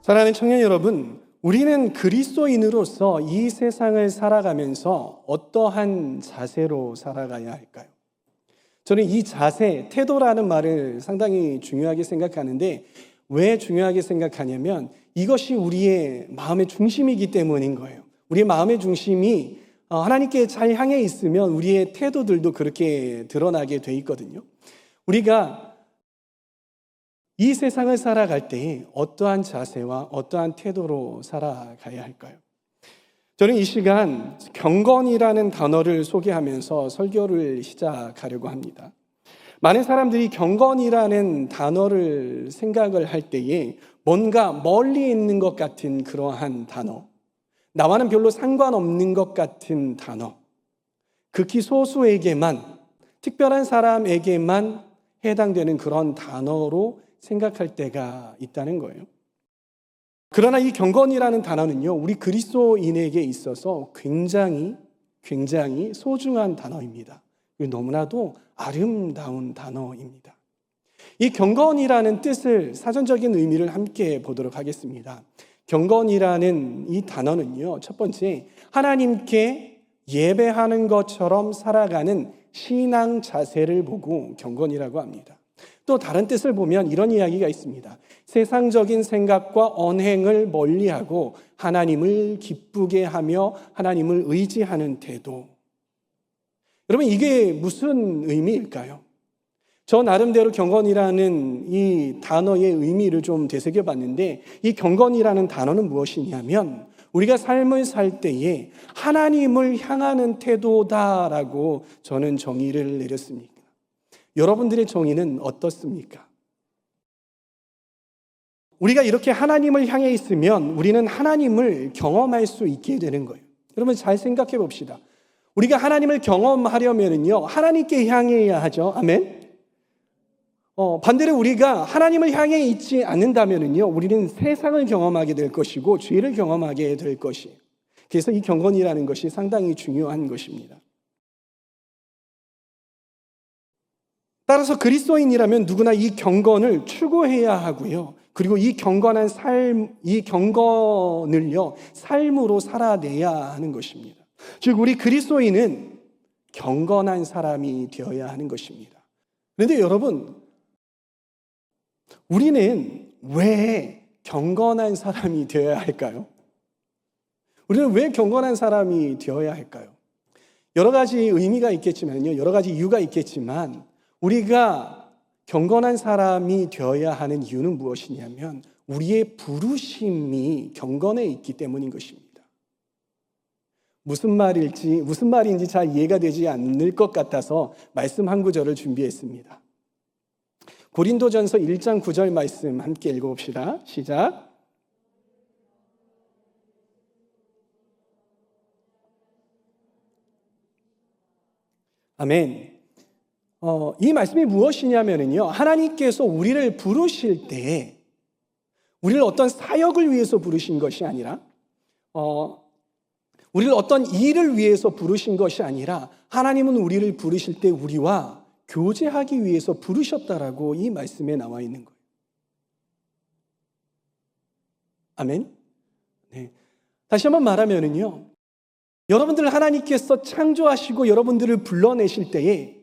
사랑하는 청년 여러분, 우리는 그리스도인으로서 이 세상을 살아가면서 어떠한 자세로 살아가야 할까요? 저는 이 자세, 태도라는 말을 상당히 중요하게 생각하는데 왜 중요하게 생각하냐면 이것이 우리의 마음의 중심이기 때문인 거예요. 우리의 마음의 중심이 하나님께 잘 향해 있으면 우리의 태도들도 그렇게 드러나게 돼 있거든요. 우리가 이 세상을 살아갈 때 어떠한 자세와 어떠한 태도로 살아가야 할까요? 저는 이 시간 경건이라는 단어를 소개하면서 설교를 시작하려고 합니다. 많은 사람들이 경건이라는 단어를 생각을 할 때에 뭔가 멀리 있는 것 같은 그러한 단어, 나와는 별로 상관없는 것 같은 단어, 극히 소수에게만, 특별한 사람에게만 해당되는 그런 단어로 생각할 때가 있다는 거예요. 그러나 이 경건이라는 단어는요, 우리 그리스도인에게 있어서 굉장히 소중한 단어입니다. 너무나도 아름다운 단어입니다. 이 경건이라는 뜻을, 사전적인 의미를 함께 보도록 하겠습니다. 경건이라는 이 단어는요, 첫 번째, 하나님께 예배하는 것처럼 살아가는 신앙 자세를 보고 경건이라고 합니다. 또 다른 뜻을 보면 이런 이야기가 있습니다. 세상적인 생각과 언행을 멀리하고 하나님을 기쁘게 하며 하나님을 의지하는 태도. 여러분, 이게 무슨 의미일까요? 저 나름대로 경건이라는 이 단어의 의미를 좀 되새겨봤는데, 이 경건이라는 단어는 무엇이냐면 우리가 삶을 살 때에 하나님을 향하는 태도다라고 저는 정의를 내렸습니다. 여러분들의 정의는 어떻습니까? 우리가 이렇게 하나님을 향해 있으면 우리는 하나님을 경험할 수 있게 되는 거예요. 여러분 잘 생각해 봅시다. 우리가 하나님을 경험하려면요, 하나님께 향해야 하죠. 아멘. 반대로 우리가 하나님을 향해 있지 않는다면요, 우리는 세상을 경험하게 될 것이고 죄를 경험하게 될 것이에요. 그래서 이 경건이라는 것이 상당히 중요한 것입니다. 따라서 그리스도인이라면 누구나 이 경건을 추구해야 하고요. 그리고 이 경건한 삶, 이 경건을요, 삶으로 살아내야 하는 것입니다. 즉, 우리 그리스도인은 경건한 사람이 되어야 하는 것입니다. 그런데 여러분, 우리는 왜 경건한 사람이 되어야 할까요? 우리는 왜 경건한 사람이 되어야 할까요? 여러 가지 의미가 있겠지만요, 여러 가지 이유가 있겠지만 우리가 경건한 사람이 되어야 하는 이유는 무엇이냐면 우리의 부르심이 경건에 있기 때문인 것입니다. 무슨 말인지 잘 이해가 되지 않을 것 같아서 말씀 한 구절을 준비했습니다. 고린도전서 1장 9절 말씀 함께 읽어봅시다. 시작. 아멘. 이 말씀이 무엇이냐면요, 하나님께서 우리를 부르실 때 우리를 어떤 사역을 위해서 부르신 것이 아니라 우리를 어떤 일을 위해서 부르신 것이 아니라 하나님은 우리를 부르실 때 우리와 교제하기 위해서 부르셨다라고 이 말씀에 나와 있는 거예요. 아멘. 네. 다시 한번 말하면요, 여러분들 하나님께서 창조하시고 여러분들을 불러내실 때에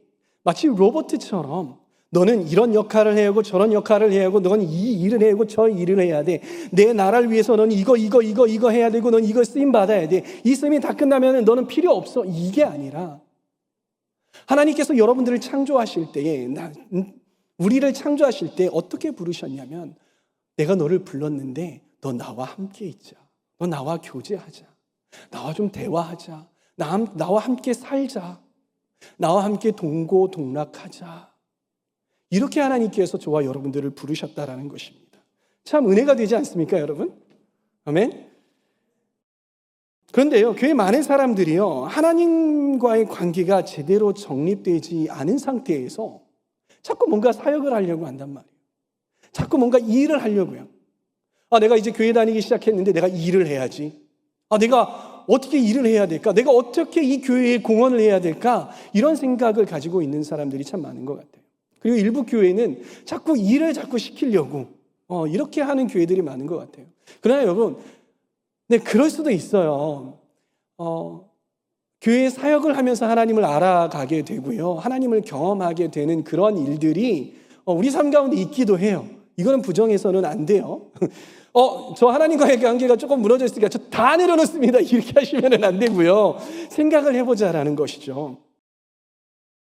마치 로봇처럼 너는 이런 역할을 해야 하고 저런 역할을 해야 하고 너는 이 일을 해야 하고 저 일을 해야 돼. 내 나라를 위해서 너는 이거 해야 되고 너는 이거 쓰임 받아야 돼. 이 쓰임이 다 끝나면 너는 필요 없어. 이게 아니라 하나님께서 여러분들을 창조하실 때에 우리를 창조하실 때 어떻게 부르셨냐면 내가 너를 불렀는데 너 나와 함께 있자. 너 나와 교제하자. 나와 좀 대화하자. 나와 함께 살자. 나와 함께 동고동락하자. 이렇게 하나님께서 저와 여러분들을 부르셨다라는 것입니다. 참 은혜가 되지 않습니까, 여러분? 아멘. 그런데요, 교회 많은 사람들이요, 하나님과의 관계가 제대로 정립되지 않은 상태에서 자꾸 뭔가 사역을 하려고 한단 말이에요. 자꾸 뭔가 일을 하려고요. 내가 이제 교회 다니기 시작했는데 내가 일을 해야지. 내가 어떻게 일을 해야 될까? 내가 어떻게 이 교회에 공헌을 해야 될까? 이런 생각을 가지고 있는 사람들이 참 많은 것 같아요. 그리고 일부 교회는 자꾸 일을 자꾸 시키려고 이렇게 하는 교회들이 많은 것 같아요. 그러나 여러분, 네, 그럴 수도 있어요. 교회 사역을 하면서 하나님을 알아가게 되고요. 하나님을 경험하게 되는 그런 일들이 우리 삶 가운데 있기도 해요. 이거는 부정해서는 안 돼요. 저 하나님과의 관계가 조금 무너져 있으니까 저 다 내려놓습니다. 이렇게 하시면 안 되고요. 생각을 해보자라는 것이죠.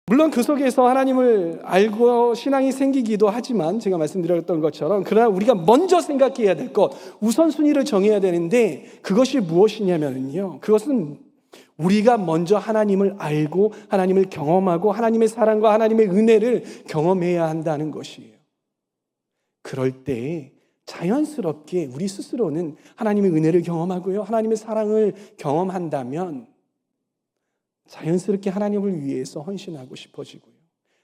물론 그 속에서 하나님을 알고 신앙이 생기기도 하지만 제가 말씀드렸던 것처럼 그러나 우리가 먼저 생각해야 될 것, 우선순위를 정해야 되는데 그것이 무엇이냐면요. 그것은 우리가 먼저 하나님을 알고 하나님을 경험하고 하나님의 사랑과 하나님의 은혜를 경험해야 한다는 것이에요. 그럴 때 자연스럽게 우리 스스로는 하나님의 은혜를 경험하고요. 하나님의 사랑을 경험한다면 자연스럽게 하나님을 위해서 헌신하고 싶어지고요.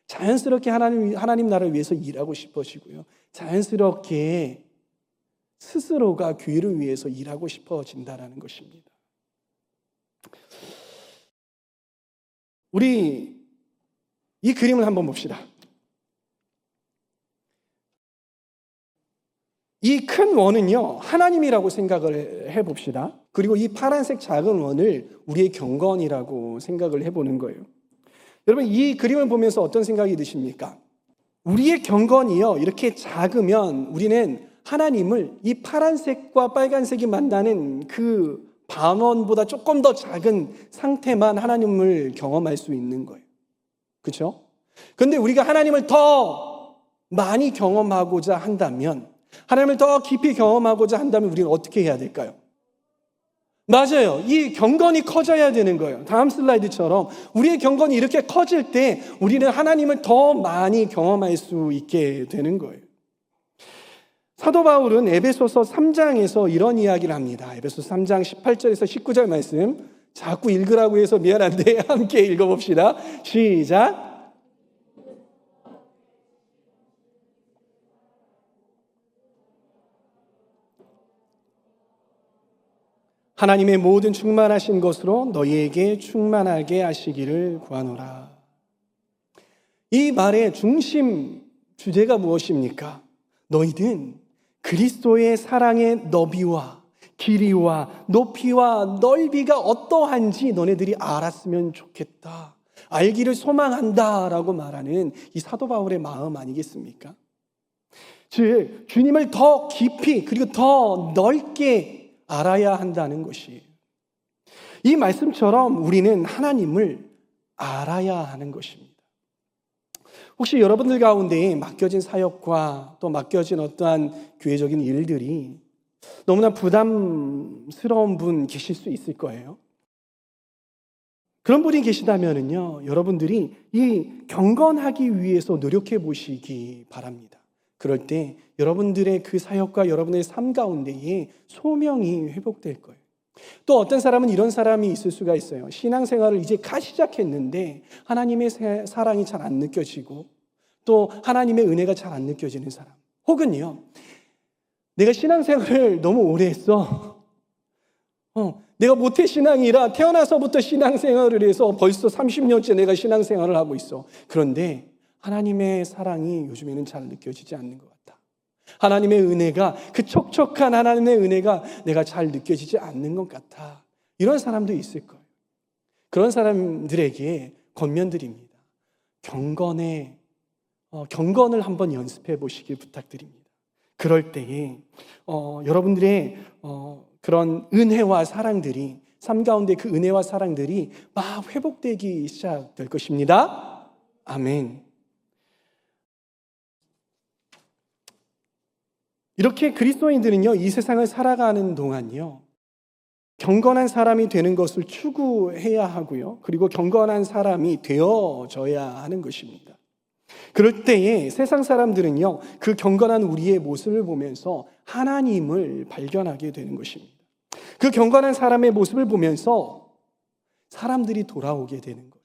자연스럽게 하나님 나라를 위해서 일하고 싶어지고요. 자연스럽게 스스로가 교회를 위해서 일하고 싶어진다는 것입니다. 우리 이 그림을 한번 봅시다. 이 큰 원은요, 하나님이라고 생각을 해봅시다. 그리고 이 파란색 작은 원을 우리의 경건이라고 생각을 해보는 거예요. 여러분, 이 그림을 보면서 어떤 생각이 드십니까? 우리의 경건이요, 이렇게 작으면 우리는 하나님을 이 파란색과 빨간색이 만나는 그 반원보다 조금 더 작은 상태만 하나님을 경험할 수 있는 거예요. 그렇죠? 그런데 우리가 하나님을 더 많이 경험하고자 한다면, 하나님을 더 깊이 경험하고자 한다면 우리는 어떻게 해야 될까요? 맞아요. 이 경건이 커져야 되는 거예요. 다음 슬라이드처럼 우리의 경건이 이렇게 커질 때 우리는 하나님을 더 많이 경험할 수 있게 되는 거예요. 사도 바울은 에베소서 3장에서 이런 이야기를 합니다. 에베소서 3장 18절에서 19절 말씀 자꾸 읽으라고 해서 미안한데 함께 읽어봅시다. 시작. 하나님의 모든 충만하신 것으로 너희에게 충만하게 하시기를 구하노라. 이 말의 중심 주제가 무엇입니까? 너희는 그리스도의 사랑의 너비와 길이와 높이와 넓이가 어떠한지 너네들이 알았으면 좋겠다. 알기를 소망한다 라고 말하는 이 사도 바울의 마음 아니겠습니까? 즉 주님을 더 깊이 그리고 더 넓게 알아야 한다는 것이에요. 이 말씀처럼 우리는 하나님을 알아야 하는 것입니다. 혹시 여러분들 가운데 맡겨진 사역과 또 맡겨진 어떠한 교회적인 일들이 너무나 부담스러운 분 계실 수 있을 거예요. 그런 분이 계시다면요, 여러분들이 이 경건하기 위해서 노력해 보시기 바랍니다. 그럴 때 여러분들의 그 사역과 여러분의 삶 가운데에 소명이 회복될 거예요. 또 어떤 사람은 이런 사람이 있을 수가 있어요. 신앙생활을 이제 시작했는데 하나님의 사랑이 잘 안 느껴지고 또 하나님의 은혜가 잘 안 느껴지는 사람. 혹은요, 내가 신앙생활을 너무 오래 했어. 내가 모태신앙이라 태어나서부터 신앙생활을 해서 벌써 30년째 내가 신앙생활을 하고 있어. 그런데 하나님의 사랑이 요즘에는 잘 느껴지지 않는 것 같다. 하나님의 은혜가, 그 촉촉한 하나님의 은혜가 내가 잘 느껴지지 않는 것 같아. 이런 사람도 있을 거예요. 그런 사람들에게 권면드립니다. 경건을 한번 연습해 보시길 부탁드립니다. 그럴 때에 여러분들의 그런 은혜와 사랑들이, 삶 가운데 그 은혜와 사랑들이 막 회복되기 시작될 것입니다. 아멘. 이렇게 그리스도인들은요, 이 세상을 살아가는 동안요, 경건한 사람이 되는 것을 추구해야 하고요, 그리고 경건한 사람이 되어져야 하는 것입니다. 그럴 때에 세상 사람들은요, 그 경건한 우리의 모습을 보면서 하나님을 발견하게 되는 것입니다. 그 경건한 사람의 모습을 보면서 사람들이 돌아오게 되는 거예요.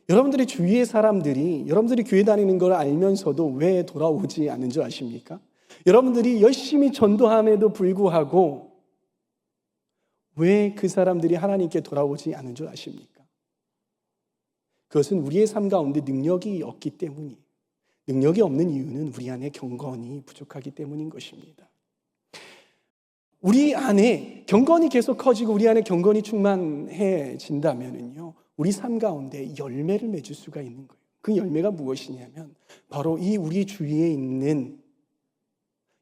여러분들의 주위의 사람들이 여러분들이 교회 다니는 걸 알면서도 왜 돌아오지 않는 줄 아십니까? 여러분들이 열심히 전도함에도 불구하고 왜 그 사람들이 하나님께 돌아오지 않는 줄 아십니까? 그것은 우리의 삶 가운데 능력이 없기 때문이에요. 능력이 없는 이유는 우리 안에 경건이 부족하기 때문인 것입니다. 우리 안에 경건이 계속 커지고 우리 안에 경건이 충만해진다면요, 우리 삶 가운데 열매를 맺을 수가 있는 거예요. 그 열매가 무엇이냐면 바로 이 우리 주위에 있는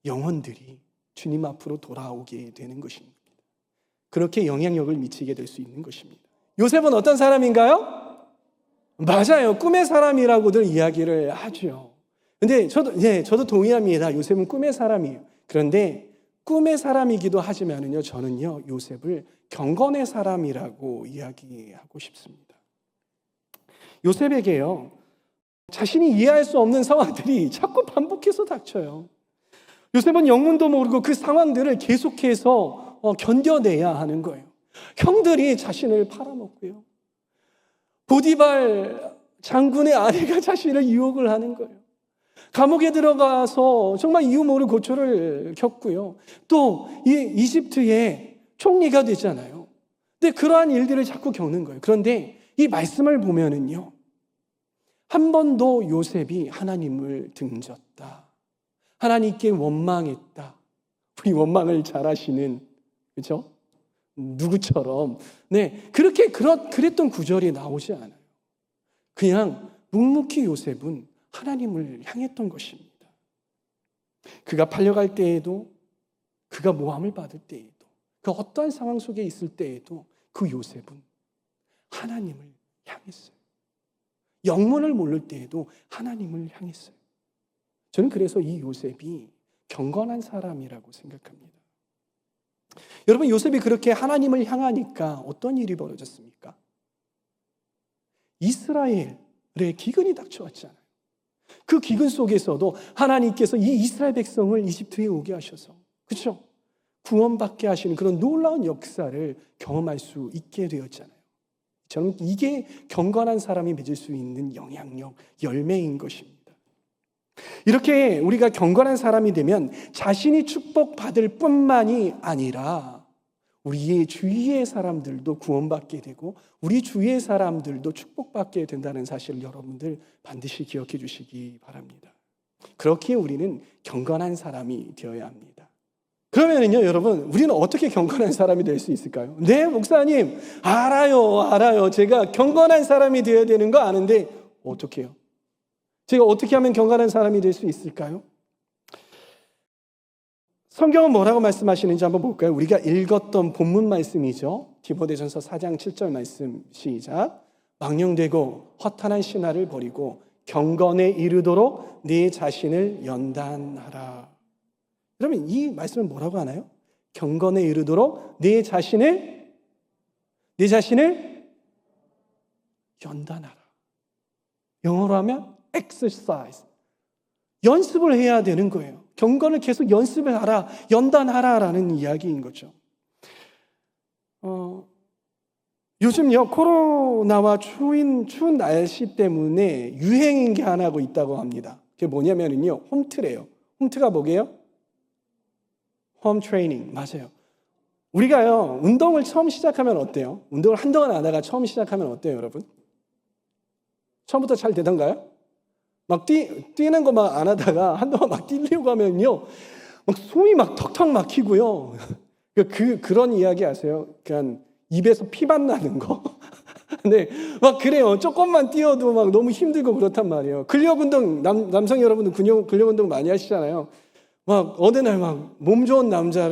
영혼들이 주님 앞으로 돌아오게 되는 것입니다. 그렇게 영향력을 미치게 될 수 있는 것입니다. 요셉은 어떤 사람인가요? 맞아요. 꿈의 사람이라고들 이야기를 하죠. 근데 저도 동의합니다. 요셉은 꿈의 사람이에요. 그런데 꿈의 사람이기도 하지만요, 저는요, 요셉을 경건의 사람이라고 이야기하고 싶습니다. 요셉에게요, 자신이 이해할 수 없는 상황들이 자꾸 반복해서 닥쳐요. 요셉은 영문도 모르고 그 상황들을 계속해서 견뎌내야 하는 거예요. 형들이 자신을 팔아먹고요. 보디발 장군의 아내가 자신을 유혹을 하는 거예요. 감옥에 들어가서 정말 이유 모를 고초를 겪고요. 또 이집트의 총리가 되잖아요. 근데 그러한 일들을 자꾸 겪는 거예요. 그런데 이 말씀을 보면은요, 한 번도 요셉이 하나님을 등졌다, 하나님께 원망했다, 우리 원망을 잘 하시는, 그렇죠? 누구처럼 그랬던 구절이 나오지 않아요. 그냥 묵묵히 요셉은 하나님을 향했던 것입니다. 그가 팔려갈 때에도, 그가 모함을 받을 때에도, 그 어떠한 상황 속에 있을 때에도 그 요셉은 하나님을 향했어요. 영문을 모를 때에도 하나님을 향했어요. 저는 그래서 이 요셉이 경건한 사람이라고 생각합니다. 여러분, 요셉이 그렇게 하나님을 향하니까 어떤 일이 벌어졌습니까? 이스라엘의 기근이 닥쳐왔잖아요. 그 기근 속에서도 하나님께서 이 이스라엘 백성을 이집트에 오게 하셔서, 그렇죠? 구원받게 하시는 그런 놀라운 역사를 경험할 수 있게 되었잖아요. 저는 이게 경건한 사람이 맺을 수 있는 영향력, 열매인 것입니다. 이렇게 우리가 경건한 사람이 되면 자신이 축복받을 뿐만이 아니라 우리의 주위의 사람들도 구원받게 되고 우리 주위의 사람들도 축복받게 된다는 사실을 여러분들 반드시 기억해 주시기 바랍니다. 그렇기에 우리는 경건한 사람이 되어야 합니다. 그러면은요, 여러분, 우리는 어떻게 경건한 사람이 될 수 있을까요? 네, 목사님, 알아요. 제가 경건한 사람이 되어야 되는 거 아는데 어떻게 해요? 제가 어떻게 하면 경건한 사람이 될 수 있을까요? 성경은 뭐라고 말씀하시는지 한번 볼까요? 우리가 읽었던 본문 말씀이죠. 디모데전서 4장 7절 말씀, 시작. 망령되고 허탄한 신화를 버리고 경건에 이르도록 네 자신을 연단하라. 그러면 이 말씀은 뭐라고 하나요? 경건에 이르도록 네 자신을 연단하라. 영어로 하면 exercise. 연습을 해야 되는 거예요. 경건을 계속 연습을 하라, 연단하라라는 이야기인 거죠. 요즘요, 코로나와 추운 날씨 때문에 유행인 게 하나 있다고 합니다. 그게 뭐냐면요, 홈트래요. 홈트가 뭐게요? 홈 트레이닝. 맞아요. 우리가요, 운동을 처음 시작하면 어때요? 운동을 한동안 안 하다가 처음 시작하면 어때요, 여러분? 처음부터 잘 되던가요? 막 뛰는 거 막 안 하다가 한동안 막 뛰려고 하면요, 막 숨이 막 턱턱 막히고요. 그런 이야기 아세요? 그냥 입에서 피만 나는 거. 근데 막 그래요. 조금만 뛰어도 막 너무 힘들고 그렇단 말이에요. 근력 운동, 남성 여러분들 근력 운동 많이 하시잖아요. 막 어느 날 막 몸 좋은 남자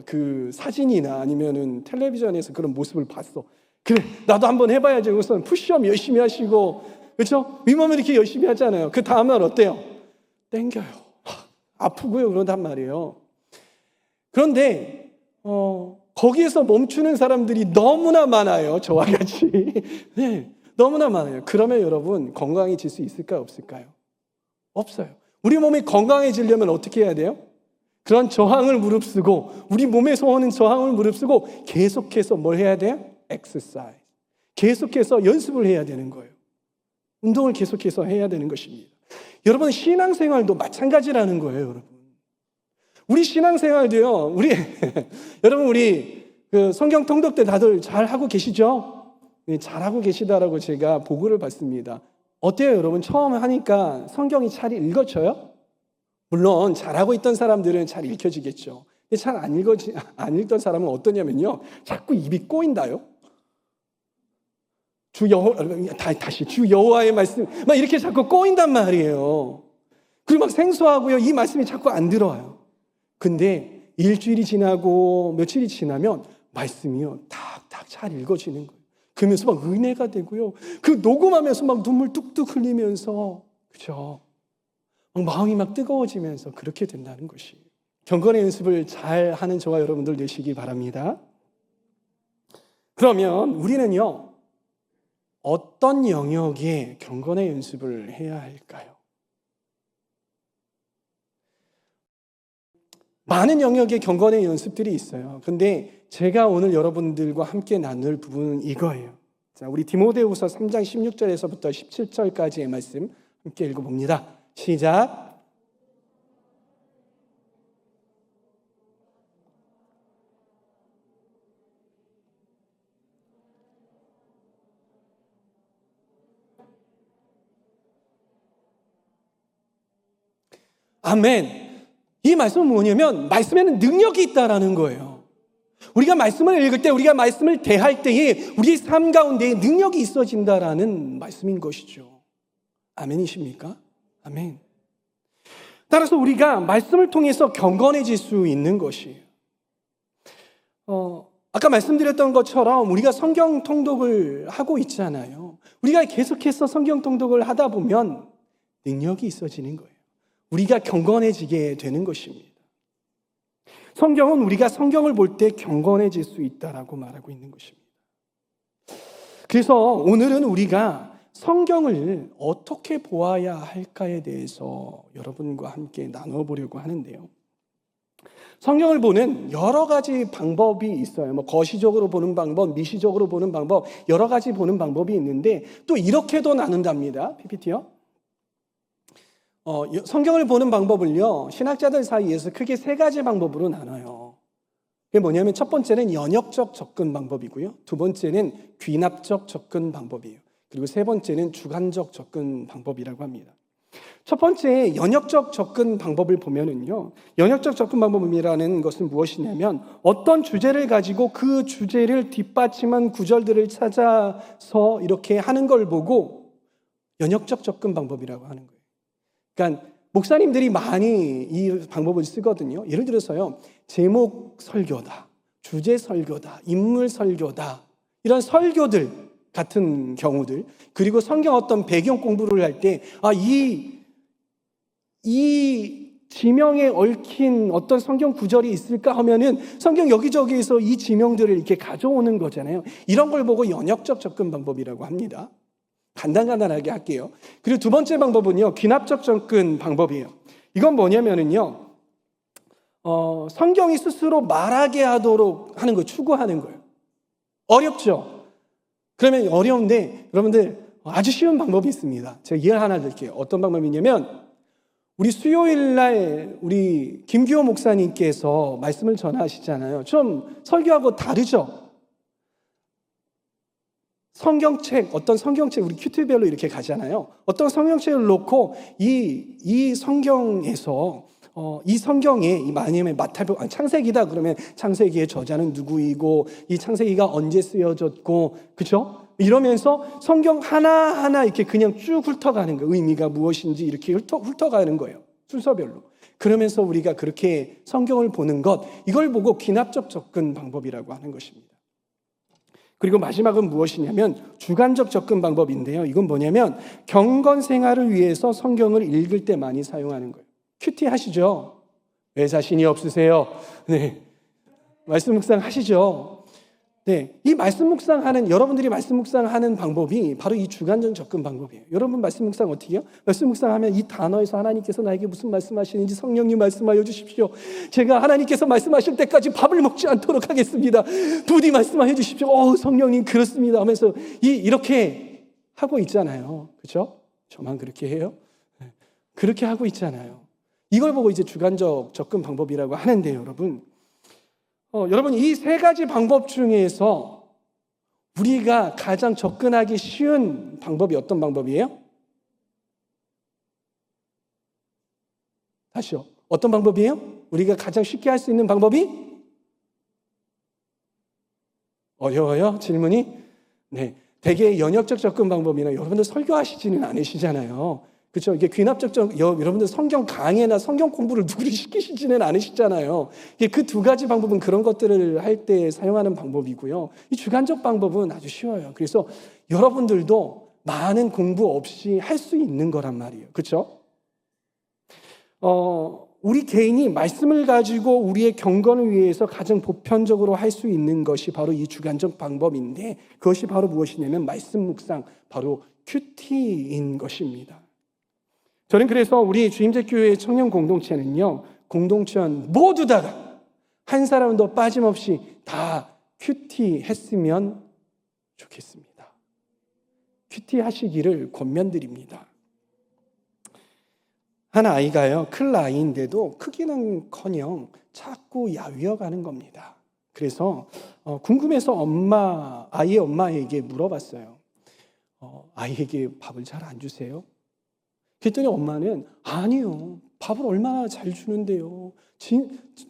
그 사진이나 아니면은 텔레비전에서 그런 모습을 봤어. 그래, 나도 한번 해봐야지. 우선 푸시업 열심히 하시고, 그렇죠? 윗몸을 이렇게 열심히 하잖아요. 그 다음날 어때요? 땡겨요. 아프고요. 그런단 말이에요. 그런데 거기에서 멈추는 사람들이 너무나 많아요. 저와 같이. 네, 너무나 많아요. 그러면 여러분, 건강해질 수 있을까요? 없을까요? 없어요. 우리 몸이 건강해지려면 어떻게 해야 돼요? 그런 저항을 무릅쓰고, 우리 몸에서 오는 저항을 무릅쓰고 계속해서 뭘 해야 돼요? exercise. 계속해서 연습을 해야 되는 거예요. 운동을 계속해서 해야 되는 것입니다. 여러분, 신앙생활도 마찬가지라는 거예요, 여러분. 우리 신앙생활도요, 여러분, 우리 성경 통독 때 다들 잘 하고 계시죠? 네, 잘 하고 계시다라고 제가 보고를 받습니다. 어때요, 여러분? 처음 하니까 성경이 잘 읽어져요? 물론 잘하고 있던 사람들은 잘 읽혀지겠죠. 근데 잘 안 읽던 사람은 어떠냐면요, 자꾸 입이 꼬인다요. 주 여호와의 말씀 막 이렇게 자꾸 꼬인단 말이에요. 그리고 막 생소하고요, 이 말씀이 자꾸 안 들어와요. 근데 일주일이 지나고 며칠이 지나면 말씀이요 탁탁 잘 읽어지는 거예요. 그러면서 막 은혜가 되고요, 그 녹음하면서 막 눈물 뚝뚝 흘리면서, 그죠? 막 마음이 막 뜨거워지면서 그렇게 된다는 것이, 경건의 연습을 잘 하는 저와 여러분들 되시기 바랍니다. 그러면 우리는요, 어떤 영역에 경건의 연습을 해야 할까요? 많은 영역의 경건의 연습들이 있어요. 근데 제가 오늘 여러분들과 함께 나눌 부분은 이거예요. 자, 우리 디모데후서 3장 16절에서부터 17절까지의 말씀 함께 읽어봅니다. 시작. 아멘. 이 말씀은 뭐냐면 말씀에는 능력이 있다라는 거예요. 우리가 말씀을 읽을 때, 우리가 말씀을 대할 때에 우리 삶 가운데에 능력이 있어진다라는 말씀인 것이죠. 아멘이십니까? 아멘. 따라서 우리가 말씀을 통해서 경건해질 수 있는 것이에요. 아까 말씀드렸던 것처럼 우리가 성경 통독을 하고 있잖아요. 우리가 계속해서 성경 통독을 하다 보면 능력이 있어지는 거예요. 우리가 경건해지게 되는 것입니다. 성경은 우리가 성경을 볼 때 경건해질 수 있다라고 말하고 있는 것입니다. 그래서 오늘은 우리가 성경을 어떻게 보아야 할까에 대해서 여러분과 함께 나눠보려고 하는데요. 성경을 보는 여러 가지 방법이 있어요. 거시적으로 보는 방법, 미시적으로 보는 방법, 여러 가지 보는 방법이 있는데 또 이렇게도 나눈답니다. PPT요. 성경을 보는 방법을요, 신학자들 사이에서 크게 세 가지 방법으로 나눠요. 그게 뭐냐면 첫 번째는 연역적 접근 방법이고요, 두 번째는 귀납적 접근 방법이에요. 그리고 세 번째는 주관적 접근 방법이라고 합니다. 첫 번째 연역적 접근 방법을 보면은요, 연역적 접근 방법이라는 것은 무엇이냐면 어떤 주제를 가지고 그 주제를 뒷받침한 구절들을 찾아서 이렇게 하는 걸 보고 연역적 접근 방법이라고 하는 거예요. 그러니까 목사님들이 많이 이 방법을 쓰거든요. 예를 들어서요, 제목 설교다, 주제 설교다, 인물 설교다, 이런 설교들 같은 경우들, 그리고 성경 어떤 배경 공부를 할 때 이 지명에 얽힌 어떤 성경 구절이 있을까 하면은 성경 여기저기에서 이 지명들을 이렇게 가져오는 거잖아요. 이런 걸 보고 연역적 접근 방법이라고 합니다. 간단하게 할게요. 그리고 두 번째 방법은요, 귀납적 접근 방법이에요. 이건 뭐냐면은요, 성경이 스스로 말하게 하도록 하는 거, 추구하는 거예요. 어렵죠? 그러면 어려운데 여러분들 아주 쉬운 방법이 있습니다. 제가 예를 하나 드릴게요. 어떤 방법이냐면 우리 수요일 날 우리 김규호 목사님께서 말씀을 전하시잖아요. 좀 설교하고 다르죠? 어떤 성경책, 우리 큐티별로 이렇게 가잖아요. 어떤 성경책을 놓고 이 성경에서 이 성경에 만약에 창세기다 그러면 창세기의 저자는 누구이고 이 창세기가 언제 쓰여졌고, 그렇죠? 이러면서 성경 하나하나 이렇게 그냥 쭉 훑어가는 거예요. 의미가 무엇인지 이렇게 훑어가는 거예요. 순서별로. 그러면서 우리가 그렇게 성경을 보는 것, 이걸 보고 귀납적 접근 방법이라고 하는 것입니다. 그리고 마지막은 무엇이냐면 주관적 접근 방법인데요. 이건 뭐냐면 경건 생활을 위해서 성경을 읽을 때 많이 사용하는 거예요. 큐티 하시죠? 왜 자신이 없으세요? 네, 말씀 묵상 하시죠? 네, 이 말씀 묵상하는, 여러분들이 말씀 묵상하는 방법이 바로 이 주관적 접근 방법이에요. 여러분 말씀 묵상 어떻게 해요? 말씀 묵상하면 이 단어에서 하나님께서 나에게 무슨 말씀하시는지 성령님 말씀하여 주십시오. 제가 하나님께서 말씀하실 때까지 밥을 먹지 않도록 하겠습니다. 부디 말씀하여 주십시오. 성령님 그렇습니다 하면서 이렇게 하고 있잖아요. 그렇죠? 저만 그렇게 해요? 네, 그렇게 하고 있잖아요. 이걸 보고 이제 주관적 접근 방법이라고 하는데 여러분 이 세 가지 방법 중에서 우리가 가장 접근하기 쉬운 방법이 어떤 방법이에요? 다시요. 어떤 방법이에요? 우리가 가장 쉽게 할 수 있는 방법이? 어려워요? 질문이? 네. 대개 연역적 접근 방법이나 여러분들 설교하시지는 않으시잖아요. 그렇죠? 이게 귀납적 여러분들 성경 강해나 성경 공부를 누구를 시키시지는 않으시잖아요. 그 두 가지 방법은 그런 것들을 할 때 사용하는 방법이고요. 이 주관적 방법은 아주 쉬워요. 그래서 여러분들도 많은 공부 없이 할 수 있는 거란 말이에요. 그렇죠? 우리 개인이 말씀을 가지고 우리의 경건을 위해서 가장 보편적으로 할 수 있는 것이 바로 이 주관적 방법인데, 그것이 바로 무엇이냐면 말씀 묵상, 바로 큐티인 것입니다. 저는 그래서 우리 주임제교회 청년 공동체는요, 공동체원 모두 다가 한 사람도 빠짐없이 다 큐티 했으면 좋겠습니다. 큐티 하시기를 권면드립니다. 한 아이가요, 클 아이인데도 크기는커녕 자꾸 야위어가는 겁니다. 그래서 궁금해서 아이의 엄마에게 물어봤어요. 아이에게 밥을 잘 안 주세요? 그랬더니 엄마는 아니요, 밥을 얼마나 잘 주는데요.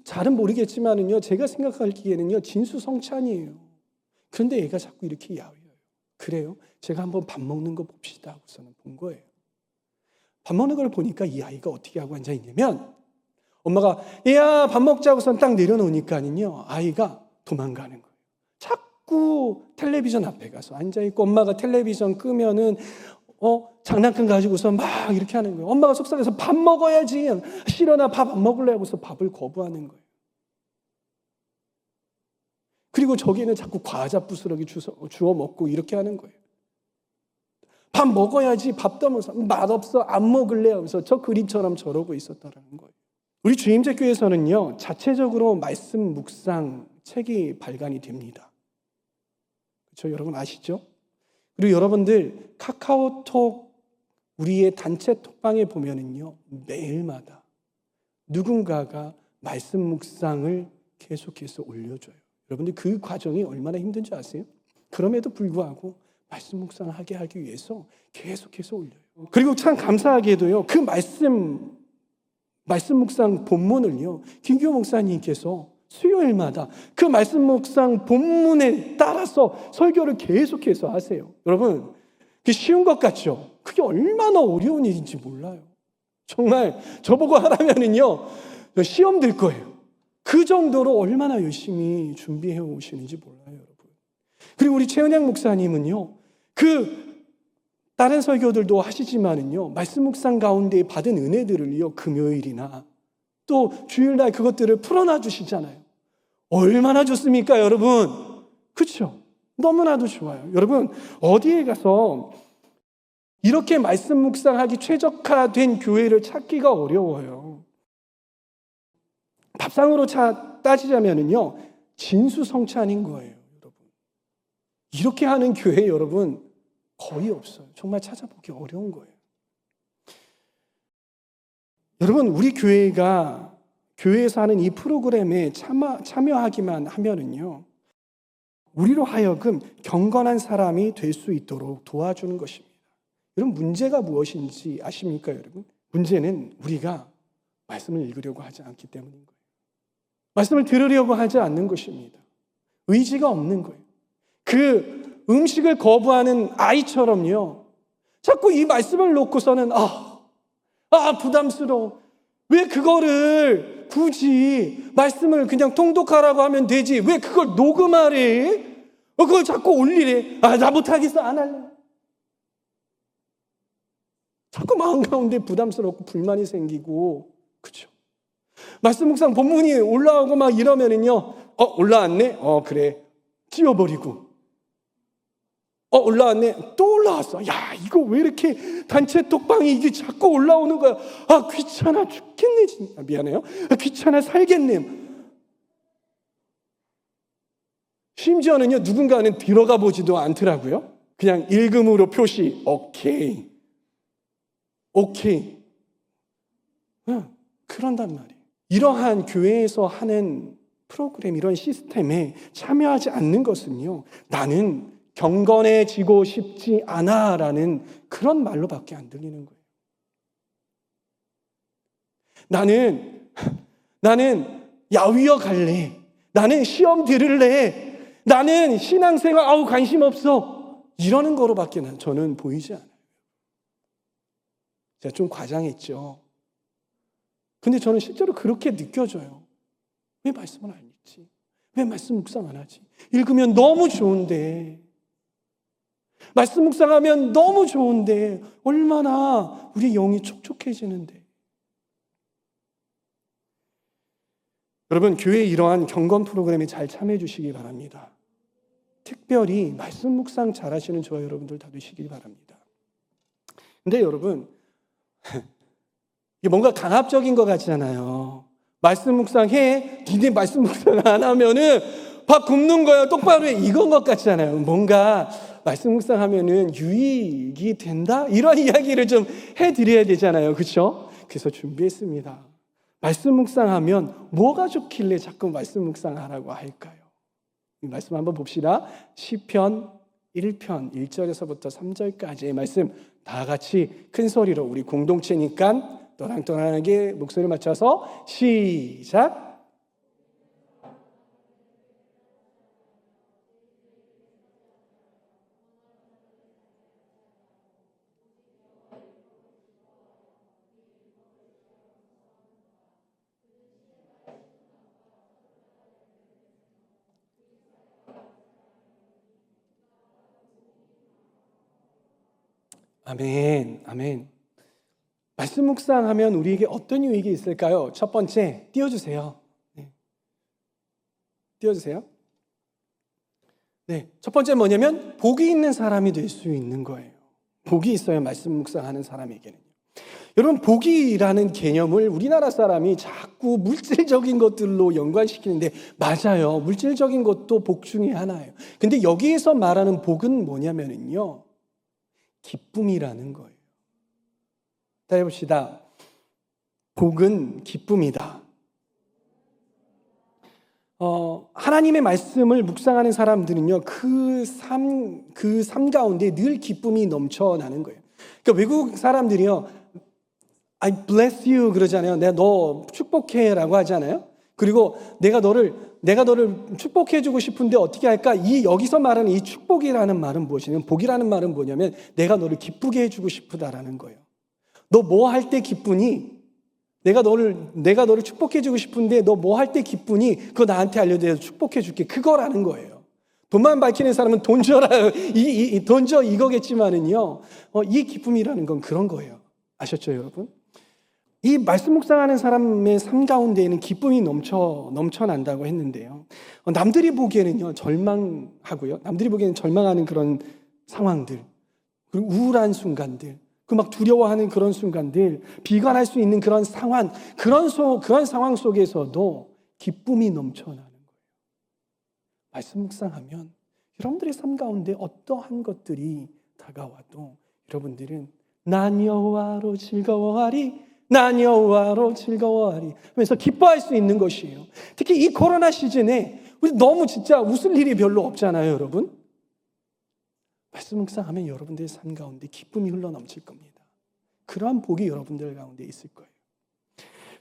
잘은 모르겠지만은요, 제가 생각하기에는요, 진수성찬이에요. 그런데 얘가 자꾸 이렇게 야위어요. 그래요? 제가 한번 밥 먹는 거 봅시다 하고서는 본 거예요. 밥 먹는 걸 보니까 이 아이가 어떻게 하고 앉아있냐면, 엄마가 얘야 밥 먹자고선 딱 내려놓으니까는요, 아이가 도망가는 거예요. 자꾸 텔레비전 앞에 가서 앉아있고, 엄마가 텔레비전 끄면은 장난감 가지고서 막 이렇게 하는 거예요. 엄마가 속상해서 밥 먹어야지, 싫어 나 밥 안 먹을래 하고서 밥을 거부하는 거예요. 그리고 저기는 자꾸 과자 부스러기 주워 먹고 이렇게 하는 거예요. 밥 먹어야지, 밥 떠면서 맛없어 안 먹을래 하면서 저 그림처럼 저러고 있었다라는 거예요. 우리 주임제교회에서는요, 자체적으로 말씀 묵상 책이 발간이 됩니다. 그렇죠? 여러분 아시죠? 그리고 여러분들 카카오톡 우리의 단체 톡방에 보면은요, 매일마다 누군가가 말씀 묵상을 계속해서 올려줘요. 여러분들 그 과정이 얼마나 힘든지 아세요? 그럼에도 불구하고 말씀 묵상을 하기 위해서 계속해서 올려요. 그리고 참 감사하게도요, 그 말씀 묵상 본문을요, 김규호 목사님께서 수요일마다 그 말씀 묵상 본문에 따라서 설교를 계속해서 하세요. 여러분, 그게 쉬운 것 같죠? 그게 얼마나 어려운 일인지 몰라요. 정말 저보고 하라면은요, 시험 들 거예요. 그 정도로 얼마나 열심히 준비해 오시는지 몰라요, 여러분. 그리고 우리 최은양 목사님은요, 다른 설교들도 하시지만은요, 말씀 묵상 가운데 받은 은혜들을요, 금요일이나 또 주일날 그것들을 풀어놔 주시잖아요. 얼마나 좋습니까, 여러분? 그렇죠? 너무나도 좋아요. 여러분, 어디에 가서 이렇게 말씀 묵상하기 최적화된 교회를 찾기가 어려워요. 밥상으로 따지자면은요, 진수성찬인 거예요, 여러분. 이렇게 하는 교회 여러분 거의 없어요. 정말 찾아보기 어려운 거예요. 여러분, 우리 교회에서 하는 이 프로그램에 참여하기만 하면은요, 우리로 하여금 경건한 사람이 될 수 있도록 도와주는 것입니다. 여러분, 문제가 무엇인지 아십니까, 여러분? 문제는 우리가 말씀을 읽으려고 하지 않기 때문인 거예요. 말씀을 들으려고 하지 않는 것입니다. 의지가 없는 거예요. 그 음식을 거부하는 아이처럼요, 자꾸 이 말씀을 놓고서는 부담스러워. 왜 그거를 굳이 말씀을 그냥 통독하라고 하면 되지, 왜 그걸 녹음하래? 그걸 자꾸 올리래? 나 못하겠어, 안 할래. 자꾸 마음 가운데 부담스럽고 불만이 생기고, 그렇죠? 말씀 묵상 본문이 올라오고 막 이러면은요, 올라왔네? 그래. 지워버리고. 올라왔네? 또 올라왔어. 야, 이거 왜 이렇게 단체 톡방이 이게 자꾸 올라오는 거야? 귀찮아 죽겠네, 진짜. 미안해요. 귀찮아 살겠네. 심지어는요, 누군가는 들어가 보지도 않더라고요. 그냥 읽음으로 표시, 오케이. 그런단 말이에요. 이러한 교회에서 하는 프로그램, 이런 시스템에 참여하지 않는 것은요, 나는 경건해지고 싶지 않아 라는 그런 말로밖에 안 들리는 거예요. 나는 야위어 갈래. 나는 시험 들을래. 나는 신앙생활 관심 없어. 이러는 거로밖에 저는 보이지 않아요. 제가 좀 과장했죠. 근데 저는 실제로 그렇게 느껴져요. 왜 말씀을 안 읽지? 왜 말씀 묵상 안 하지? 읽으면 너무 좋은데, 말씀 묵상하면 너무 좋은데, 얼마나 우리 영이 촉촉해지는데. 여러분, 교회 이러한 경건 프로그램에 잘 참여해 주시기 바랍니다. 특별히 말씀 묵상 잘 하시는 저와 여러분들 다 되시길 바랍니다. 근데 여러분, 이게 뭔가 강압적인 것 같잖아요. 말씀 묵상해. 니네 말씀 묵상 안 하면은 밥 굶는 거야. 똑바로 해. 이건 것 같잖아요. 뭔가 말씀 묵상하면은 유익이 된다? 이런 이야기를 좀 해드려야 되잖아요. 그렇죠? 그래서 준비했습니다. 말씀 묵상하면 뭐가 좋길래 자꾸 말씀 묵상하라고 할까요? 이 말씀 한번 봅시다. 시편 1편 1절에서부터 3절까지의 말씀 다 같이 큰 소리로 우리 공동체니까 또랑또랑하게 목소리를 맞춰서 시작. 아멘, 아멘. 말씀 묵상하면 우리에게 어떤 유익이 있을까요? 첫 번째, 띄워주세요. 네. 띄워주세요. 네, 첫 번째 뭐냐면 복이 있는 사람이 될 수 있는 거예요. 복이 있어야 말씀 묵상하는 사람에게는. 여러분, 복이라는 개념을 우리나라 사람이 자꾸 물질적인 것들로 연관시키는데 맞아요. 물질적인 것도 복 중에 하나예요. 근데 여기에서 말하는 복은 뭐냐면요, 기쁨이라는 거예요. 다 해봅시다. 복은 기쁨이다. 하나님의 말씀을 묵상하는 사람들은요, 그 삶 가운데 늘 기쁨이 넘쳐나는 거예요. 그러니까 외국 사람들이요, I bless you 그러잖아요. 내가 너 축복해라고 하잖아요. 그리고 내가 너를 축복해주고 싶은데 어떻게 할까? 여기서 말하는 이 축복이라는 말은 무엇이냐면, 복이라는 말은 뭐냐면 내가 너를 기쁘게 해주고 싶다라는 거예요. 너 뭐 할 때 기쁘니? 내가 너를 축복해주고 싶은데 너 뭐 할 때 기쁘니? 그거 나한테 알려줘서 축복해줄게. 그거라는 거예요. 돈만 밝히는 사람은 돈 줘라. 돈 줘 이거겠지만은요. 이 기쁨이라는 건 그런 거예요. 아셨죠, 여러분? 이 말씀 묵상하는 사람의 삶 가운데에는 기쁨이 넘쳐난다고 했는데요. 남들이 보기에는요, 절망하고요. 남들이 보기에는 절망하는 그런 상황들, 그리고 우울한 순간들, 그 막 두려워하는 그런 순간들, 비관할 수 있는 그런 상황, 그런 상황 속에서도 기쁨이 넘쳐나는 거예요. 말씀 묵상하면 여러분들의 삶 가운데 어떠한 것들이 다가와도 여러분들은 난 여호와로 즐거워하리, 난 여호와로 즐거워하리 하면서 기뻐할 수 있는 것이에요. 특히 이 코로나 시즌에 우리 너무 진짜 웃을 일이 별로 없잖아요, 여러분. 말씀 묵상하면 여러분들의 삶 가운데 기쁨이 흘러넘칠 겁니다. 그러한 복이 여러분들 가운데 있을 거예요.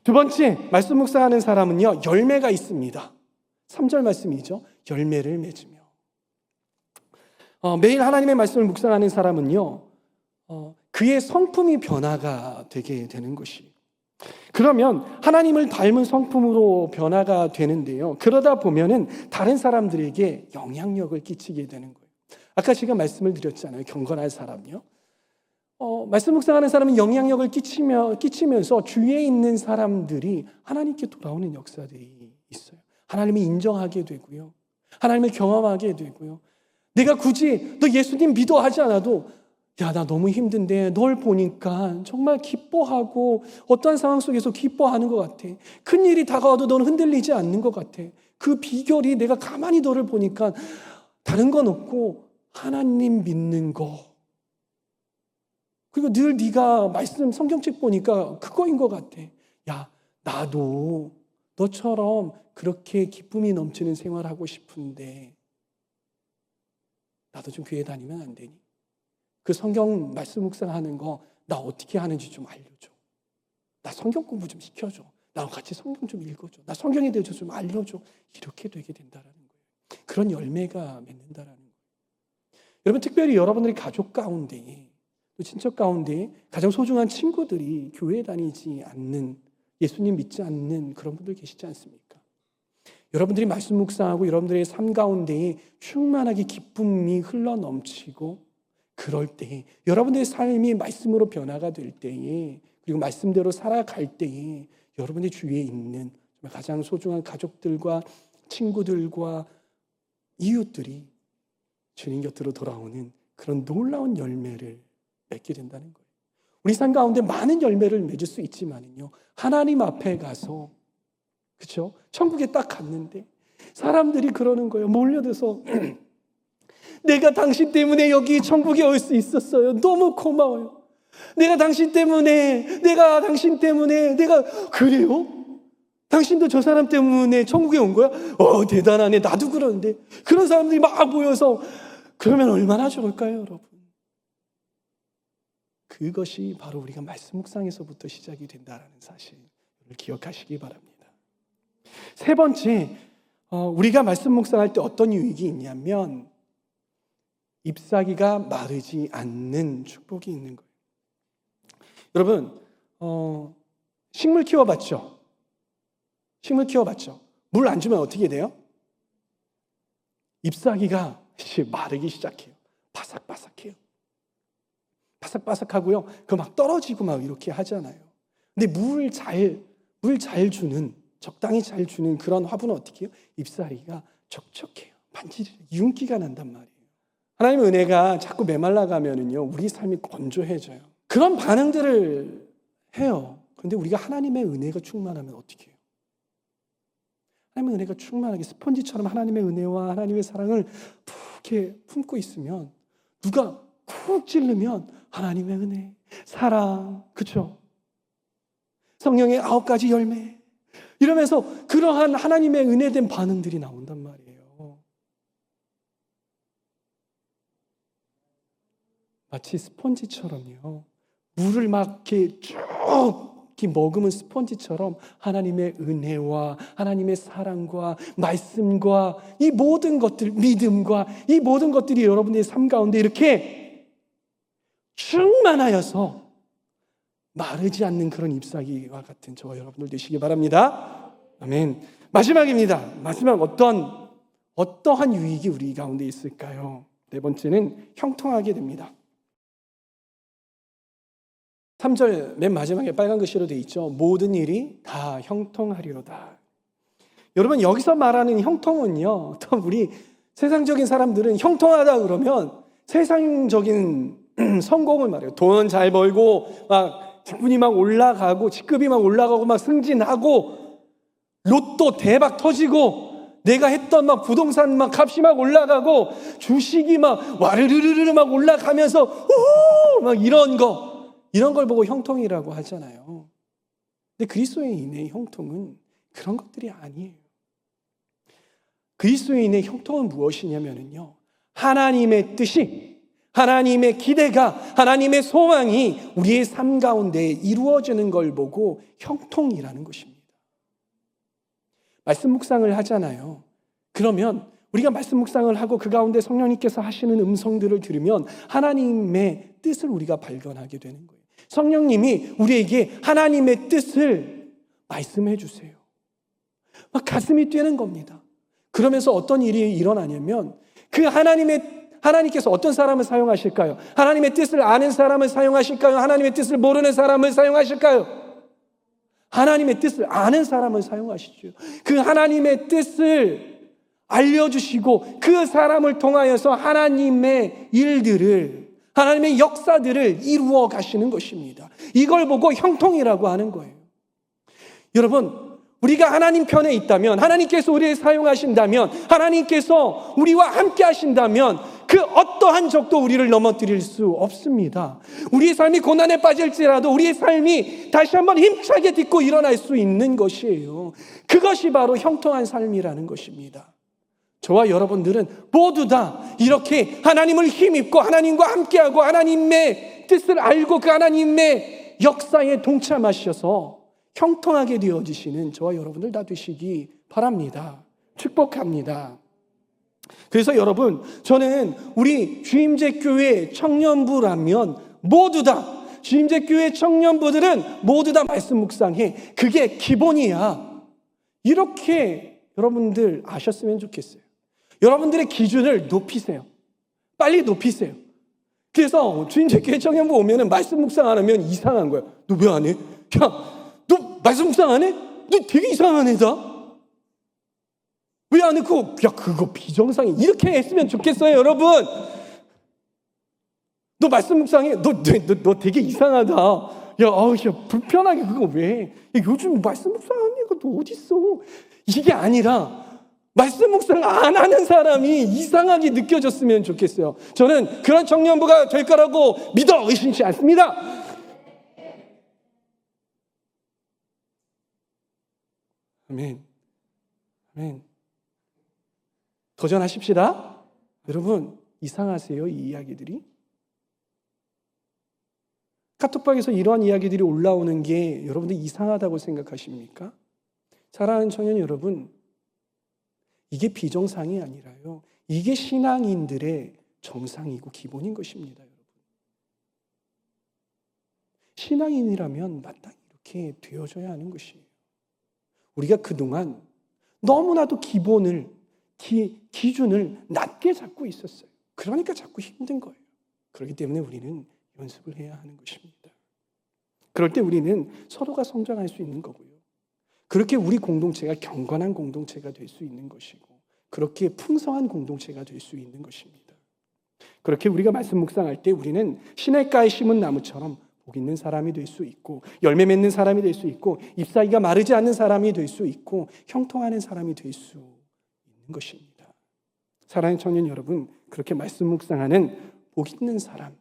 두 번째, 말씀 묵상하는 사람은요, 열매가 있습니다. 3절 말씀이죠. 열매를 맺으며. 매일 하나님의 말씀을 묵상하는 사람은요, 그의 성품이 변화가 되게 되는 것이. 그러면 하나님을 닮은 성품으로 변화가 되는데요. 그러다 보면은 다른 사람들에게 영향력을 끼치게 되는 거예요. 아까 제가 말씀을 드렸잖아요. 경건할 사람이요. 말씀 묵상하는 사람은 영향력을 끼치면서 주위에 있는 사람들이 하나님께 돌아오는 역사들이 있어요. 하나님을 인정하게 되고요. 하나님을 경험하게 되고요. 내가 굳이 너 예수님 믿어 하지 않아도 야, 나 너무 힘든데 널 보니까 정말 기뻐하고 어떠한 상황 속에서 기뻐하는 것 같아. 큰일이 다가와도 너는 흔들리지 않는 것 같아. 그 비결이 내가 가만히 너를 보니까 다른 건 없고 하나님 믿는 거. 그리고 늘 네가 말씀 성경책 보니까 그거인 것 같아. 야, 나도 너처럼 그렇게 기쁨이 넘치는 생활하고 싶은데 나도 좀 교회 다니면 안 되니? 그 성경 말씀 묵상하는 거 나 어떻게 하는지 좀 알려줘. 나 성경 공부 좀 시켜줘. 나와 같이 성경 좀 읽어줘. 나 성경에 대해서 좀 알려줘. 이렇게 되게 된다라는 거예요. 그런 열매가 맺는다라는 거예요. 여러분, 특별히 여러분들이 가족 가운데, 또 친척 가운데 가장 소중한 친구들이 교회 다니지 않는, 예수님 믿지 않는 그런 분들 계시지 않습니까? 여러분들이 말씀 묵상하고 여러분들의 삶 가운데에 충만하게 기쁨이 흘러넘치고 그럴 때에, 여러분들의 삶이 말씀으로 변화가 될 때에, 그리고 말씀대로 살아갈 때에 여러분의 주위에 있는 가장 소중한 가족들과 친구들과 이웃들이 주님 곁으로 돌아오는 그런 놀라운 열매를 맺게 된다는 거예요. 우리 삶 가운데 많은 열매를 맺을 수 있지만요, 하나님 앞에 가서, 그렇죠? 천국에 딱 갔는데 사람들이 그러는 거예요. 몰려들어서 내가 당신 때문에 여기 천국에 올 수 있었어요. 너무 고마워요. 내가 당신 때문에 내가 그래요? 당신도 저 사람 때문에 천국에 온 거야? 대단하네. 나도 그러는데. 그런 사람들이 막 모여서 그러면 얼마나 좋을까요, 여러분? 그것이 바로 우리가 말씀 묵상에서부터 시작이 된다는 사실을 기억하시기 바랍니다. 세 번째, 우리가 말씀 묵상할 때 어떤 유익이 있냐면 잎사귀가 마르지 않는 축복이 있는 거예요. 여러분, 식물 키워봤죠? 물 안 주면 어떻게 돼요? 잎사귀가 마르기 시작해요. 바삭바삭해요. 바삭바삭하고요. 그 막 떨어지고 막 이렇게 하잖아요. 근데 물 잘 주는, 적당히 잘 주는 그런 화분은 어떻게 해요? 잎사귀가 촉촉해요. 반지르르 윤기가 난단 말이에요. 하나님의 은혜가 자꾸 메말라 가면은요, 우리 삶이 건조해져요. 그런 반응들을 해요. 그런데 우리가 하나님의 은혜가 충만하면 어떻게 해요? 하나님의 은혜가 충만하게 스펀지처럼 하나님의 은혜와 하나님의 사랑을 푹 이렇게 품고 있으면, 누가 쿡 찌르면 하나님의 은혜, 사랑, 그렇죠? 성령의 9가지 열매, 이러면서 그러한 하나님의 은혜된 반응들이 나온단 말이에요. 마치 스펀지처럼요, 물을 막 이렇게 쭉 머금은 스펀지처럼 하나님의 은혜와 하나님의 사랑과 말씀과 이 모든 것들, 믿음과 이 모든 것들이 여러분의 삶 가운데 이렇게 충만하여서 마르지 않는 그런 잎사귀와 같은 저와 여러분들 되시기 바랍니다. 아멘. 마지막입니다. 마지막 어떠한 유익이 우리 가운데 있을까요? 네 번째는 형통하게 됩니다. 3절 맨 마지막에 빨간 글씨로 되어 있죠. 모든 일이 다 형통하리로다. 여러분, 여기서 말하는 형통은요, 또 우리 세상적인 사람들은 형통하다 그러면 세상적인 성공을 말해요. 돈 잘 벌고 막 직분이 막 올라가고 직급이 막 올라가고 막 승진하고 로또 대박 터지고 내가 했던 막 부동산 막 값이 막 올라가고 주식이 막 와르르르르 막 올라가면서 우후 막 이런 걸 보고 형통이라고 하잖아요. 근데 그리스도인의 형통은 그런 것들이 아니에요. 그리스도인의 형통은 무엇이냐면요, 하나님의 뜻이, 하나님의 기대가, 하나님의 소망이 우리의 삶 가운데 이루어지는 걸 보고 형통이라는 것입니다. 말씀 묵상을 하잖아요. 그러면 우리가 말씀 묵상을 하고 그 가운데 성령님께서 하시는 음성들을 들으면 하나님의 뜻을 우리가 발견하게 되는 거예요. 성령님이 우리에게 하나님의 뜻을 말씀해 주세요. 막 가슴이 뛰는 겁니다. 그러면서 어떤 일이 일어나냐면 그 하나님께서 어떤 사람을 사용하실까요? 하나님의 뜻을 아는 사람을 사용하실까요? 하나님의 뜻을 모르는 사람을 사용하실까요? 하나님의 뜻을 아는 사람을 사용하시죠. 그 하나님의 뜻을 알려주시고 그 사람을 통하여서 하나님의 일들을, 하나님의 역사들을 이루어 가시는 것입니다. 이걸 보고 형통이라고 하는 거예요. 여러분, 우리가 하나님 편에 있다면, 하나님께서 우리를 사용하신다면, 하나님께서 우리와 함께 하신다면 그 어떠한 적도 우리를 넘어뜨릴 수 없습니다. 우리의 삶이 고난에 빠질지라도 우리의 삶이 다시 한번 힘차게 딛고 일어날 수 있는 것이에요. 그것이 바로 형통한 삶이라는 것입니다. 저와 여러분들은 모두 다 이렇게 하나님을 힘입고 하나님과 함께하고 하나님의 뜻을 알고 그 하나님의 하나님의 역사에 동참하셔서 형통하게 되어지시는 저와 여러분들 다 되시기 바랍니다. 축복합니다. 그래서 여러분, 저는 우리 주임제 교회 청년부라면 모두 다, 주임제 교회 청년부들은 모두 다 말씀 묵상해. 그게 기본이야. 이렇게 여러분들 아셨으면 좋겠어요. 여러분들의 기준을 높이세요. 빨리 높이세요. 그래서 주임제 교회 청년부 오면은 말씀 묵상 안 하면 이상한 거야. 너 왜 안 해? 야, 너 말씀 묵상 안 해? 너 되게 이상한 애다. 왜 안 해? 그거 비정상이. 이렇게 했으면 좋겠어요, 여러분. 너 말씀 묵상해. 너 되게 이상하다. 야, 불편하게 그거 왜? 야, 요즘 말씀 묵상하는 애가 또 어딨어? 이게 아니라 말씀 묵상 안 하는 사람이 이상하게 느껴졌으면 좋겠어요. 저는 그런 청년부가 될 거라고 믿어 의심치 않습니다. 아멘. 아멘. 도전하십시다. 여러분, 이상하세요, 이 이야기들이? 카톡방에서 이러한 이야기들이 올라오는 게 여러분들 이상하다고 생각하십니까? 사랑하는 청년 여러분, 이게 비정상이 아니라요, 이게 신앙인들의 정상이고 기본인 것입니다. 여러분, 신앙인이라면 마땅히 이렇게 되어져야 하는 것이에요. 우리가 그동안 너무나도 기준을 낮게 잡고 있었어요. 그러니까 자꾸 힘든 거예요. 그렇기 때문에 우리는 연습을 해야 하는 것입니다. 그럴 때 우리는 서로가 성장할 수 있는 거고요. 그렇게 우리 공동체가 경건한 공동체가 될 수 있는 것이고, 그렇게 풍성한 공동체가 될 수 있는 것입니다. 그렇게 우리가 말씀 묵상할 때 우리는 시냇가에 심은 나무처럼 복 있는 사람이 될 수 있고, 열매 맺는 사람이 될 수 있고, 잎사귀가 마르지 않는 사람이 될 수 있고, 형통하는 사람이 될 수 있는 것입니다. 사랑하는 청년 여러분, 그렇게 말씀 묵상하는 복 있는 사람,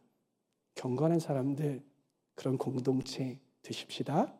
경건한 사람들, 그런 공동체 되십시다.